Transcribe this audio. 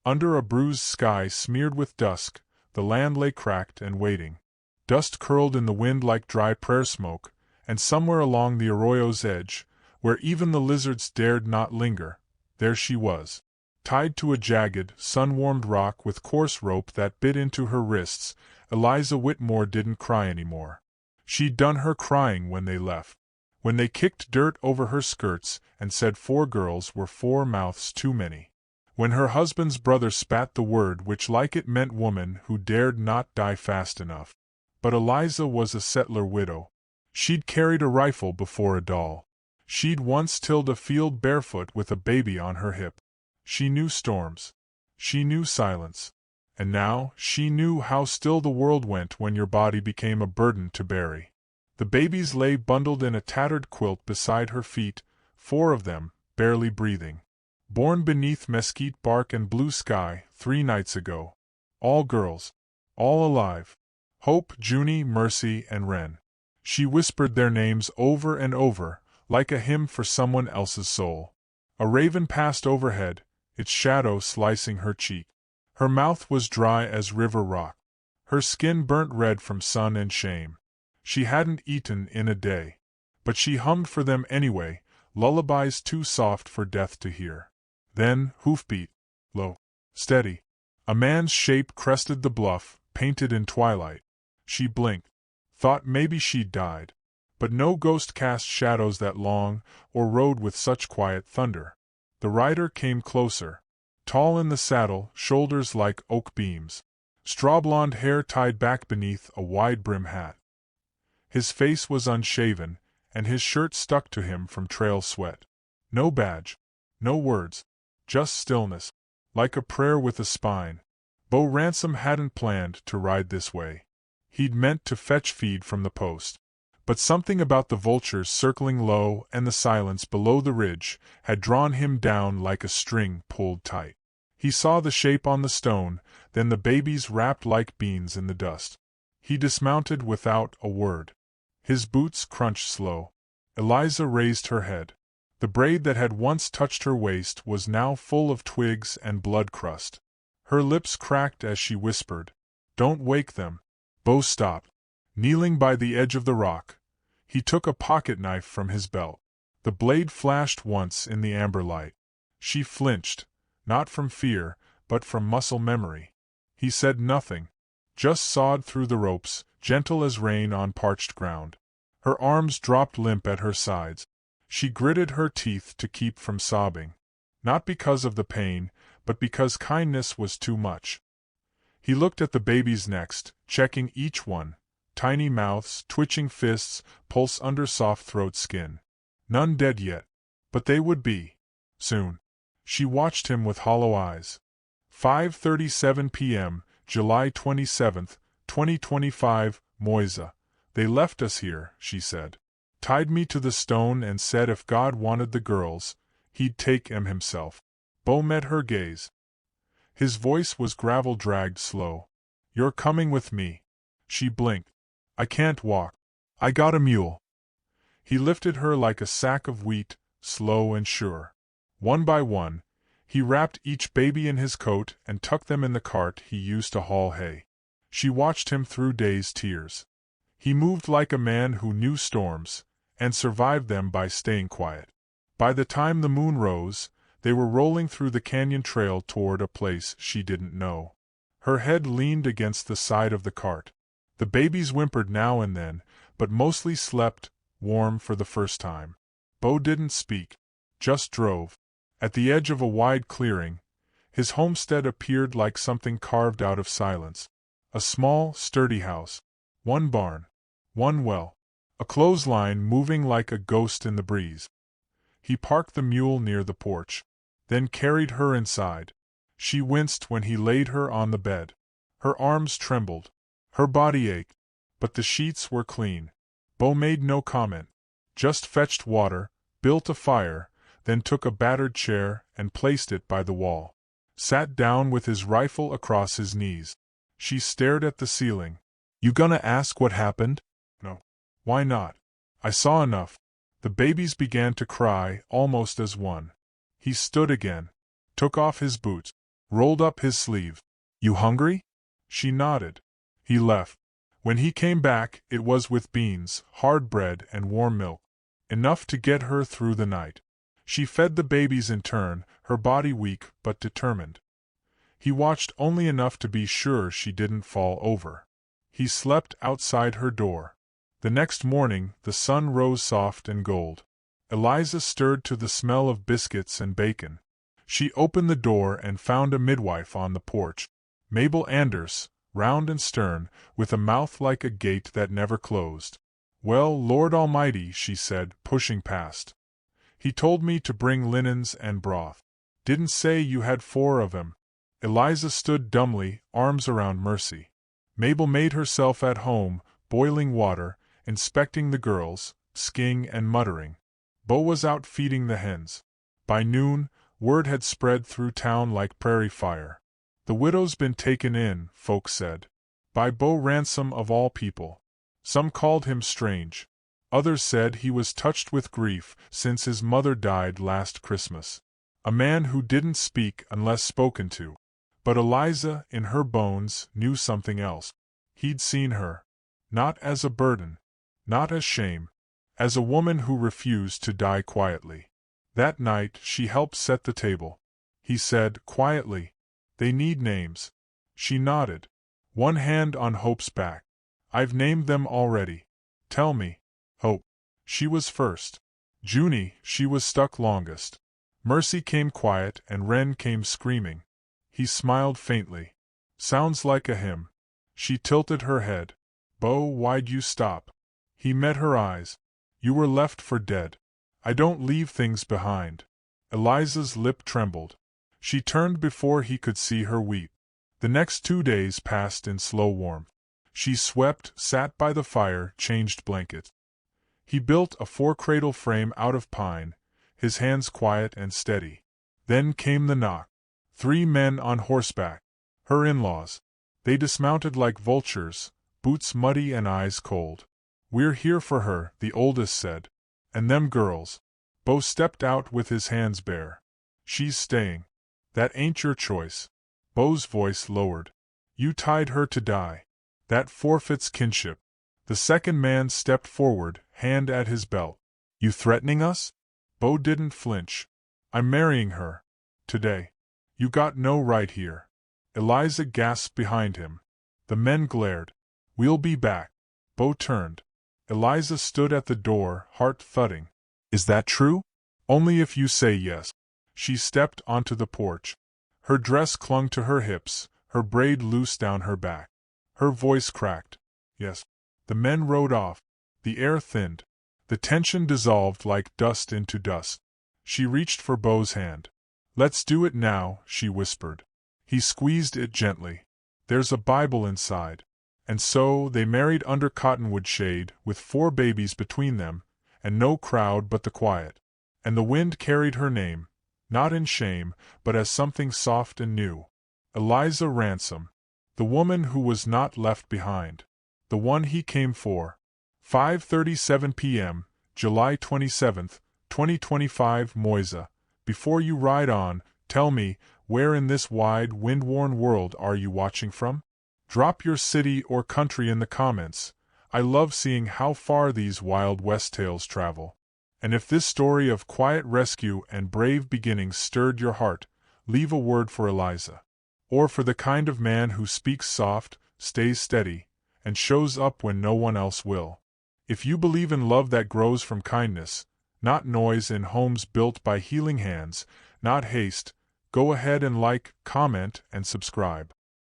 Under a bruised sky smeared with dusk, the land lay cracked and waiting. Dust curled in the wind like dry prayer smoke, and somewhere along the arroyo's edge, where even the lizards dared not linger, there she was, tied to a jagged, sun-warmed rock with coarse rope that bit into her wrists. Eliza Whitmore didn't cry anymore. She'd done her crying when they left. When they kicked dirt over her skirts and said 4 girls were 4 mouths too many. When her husband's brother spat the word which like it meant woman who dared not die fast enough. But Eliza was a settler widow. She'd carried a rifle before a doll. She'd once tilled a field barefoot with a baby on her hip. She knew storms. She knew silence. And now, she knew how still the world went when your body became a burden to bury. The babies lay bundled in a tattered quilt beside her feet, 4 of them, barely breathing. Born beneath mesquite bark and blue sky 3 nights ago. All girls. All alive. Hope, Junie, Mercy, and Wren. She whispered their names over and over, like a hymn for someone else's soul. A raven passed overhead, its shadow slicing her cheek. Her mouth was dry as river rock. Her skin burnt red from sun and shame. She hadn't eaten in a day. But she hummed for them anyway, lullabies too soft for death to hear. Then, hoofbeat. Low. Steady. A man's shape crested the bluff, painted in twilight. She blinked. Thought maybe she'd died. But no ghost cast shadows that long, or rode with such quiet thunder. The rider came closer. Tall in the saddle, shoulders like oak beams. Straw-blonde hair tied back beneath a wide-brim hat. His face was unshaven, and his shirt stuck to him from trail sweat. No badge. No words. Just stillness. Like a prayer with a spine. Bo Ransom hadn't planned to ride this way. He'd meant to fetch feed from the post. But something about the vultures circling low and the silence below the ridge had drawn him down like a string pulled tight. He saw the shape on the stone, then the babies wrapped like beans in the dust. He dismounted without a word. His boots crunched slow. Eliza raised her head. The braid that had once touched her waist was now full of twigs and blood crust. Her lips cracked as she whispered, "Don't wake them." Bo stopped. Kneeling by the edge of the rock, he took a pocket knife from his belt. The blade flashed once in the amber light. She flinched, not from fear, but from muscle memory. He said nothing, just sawed through the ropes, gentle as rain on parched ground. Her arms dropped limp at her sides. She gritted her teeth to keep from sobbing, not because of the pain, but because kindness was too much. He looked at the babies next, checking each one. Tiny mouths, twitching fists, pulse under soft throat skin. None dead yet. But they would be. Soon. She watched him with hollow eyes. 5:37 p.m., July 27, 2025, Moisa. They left us here, she said. Tied me to the stone and said if God wanted the girls, he'd take 'em himself. Bo met her gaze. His voice was gravel-dragged slow. You're coming with me. She blinked. I can't walk. I got a mule. He lifted her like a sack of wheat, slow and sure. One by one, he wrapped each baby in his coat and tucked them in the cart he used to haul hay. She watched him through dazed tears. He moved like a man who knew storms, and survived them by staying quiet. By the time the moon rose, they were rolling through the canyon trail toward a place she didn't know. Her head leaned against the side of the cart. The babies whimpered now and then, but mostly slept, warm for the first time. Bo didn't speak, just drove. At the edge of a wide clearing, his homestead appeared like something carved out of silence. A small, sturdy house. One barn. One well. A clothesline moving like a ghost in the breeze. He parked the mule near the porch, then carried her inside. She winced when he laid her on the bed. Her arms trembled. Her body ached, but the sheets were clean. Bo made no comment, just fetched water, built a fire, then took a battered chair and placed it by the wall. Sat down with his rifle across his knees. She stared at the ceiling. You gonna ask what happened? No. Why not? I saw enough. The babies began to cry, almost as one. He stood again, took off his boots. rolled up his sleeve. "You hungry?" She nodded. He left. When he came back, it was with beans, hard bread, and warm milk. Enough to get her through the night. She fed the babies in turn, her body weak but determined. He watched only enough to be sure she didn't fall over. He slept outside her door. The next morning, the sun rose soft and gold. Eliza stirred to the smell of biscuits and bacon. She opened the door and found a midwife on the porch. Mabel Anders, round and stern, with a mouth like a gate that never closed. "Well, Lord Almighty," she said, pushing past. "He told me to bring linens and broth. Didn't say you had 4 of 'em." Eliza stood dumbly, arms around Mercy. Mabel made herself at home, boiling water, inspecting the girls, skiing and muttering. Bo was out feeding the hens. By noon, word had spread through town like prairie fire. "The widow's been taken in," folks said. By Bo Ransom of all people. Some called him strange. Others said he was touched with grief since his mother died last Christmas. A man who didn't speak unless spoken to. But Eliza, in her bones, knew something else. He'd seen her. Not as a burden. Not as shame. As a woman who refused to die quietly. That night she helped set the table. He said, quietly, "They need names." She nodded. One hand on Hope's back. "I've named them already. Tell me." Hope. She was first. Junie, she was stuck longest. Mercy came quiet and Wren came screaming. He smiled faintly. "Sounds like a hymn." She tilted her head. "Bo, why'd you stop?" He met her eyes. "You were left for dead. I don't leave things behind." Eliza's lip trembled. She turned before he could see her weep. The next 2 days passed in slow warmth. She swept, sat by the fire, changed blankets. He built a 4-cradle frame out of pine, his hands quiet and steady. Then came the knock. 3 men on horseback. Her in-laws. They dismounted like vultures, boots muddy and eyes cold. "We're here for her," the oldest said. "And them girls." Bo stepped out with his hands bare. "She's staying." "That ain't your choice." Bo's voice lowered. "You tied her to die. That forfeits kinship." The second man stepped forward, hand at his belt. "You threatening us?" Bo didn't flinch. "I'm marrying her. Today. You got no right here." Eliza gasped behind him. The men glared. "We'll be back." Bo turned. Eliza stood at the door, heart thudding. "Is that true?" "Only if you say yes." She stepped onto the porch. Her dress clung to her hips, her braid loose down her back. Her voice cracked. "Yes." The men rode off. The air thinned. The tension dissolved like dust into dust. She reached for Bo's hand. "Let's do it now," she whispered. He squeezed it gently. "There's a Bible inside." And so they married under cottonwood shade, with 4 babies between them, and no crowd but the quiet. And the wind carried her name, not in shame, but as something soft and new. Eliza Ransom. The woman who was not left behind. The one he came for. 5:37 p.m., July 27, 2025. Moisa. Before you ride on, tell me, where in this wide, wind-worn world are you watching from? Drop your city or country in the comments. I love seeing how far these Wild West tales travel. And if this story of quiet rescue and brave beginnings stirred your heart, leave a word for Eliza. Or for the kind of man who speaks soft, stays steady, and shows up when no one else will. If you believe in love that grows from kindness, not noise, in homes built by healing hands, not haste, go ahead and like, comment, and subscribe.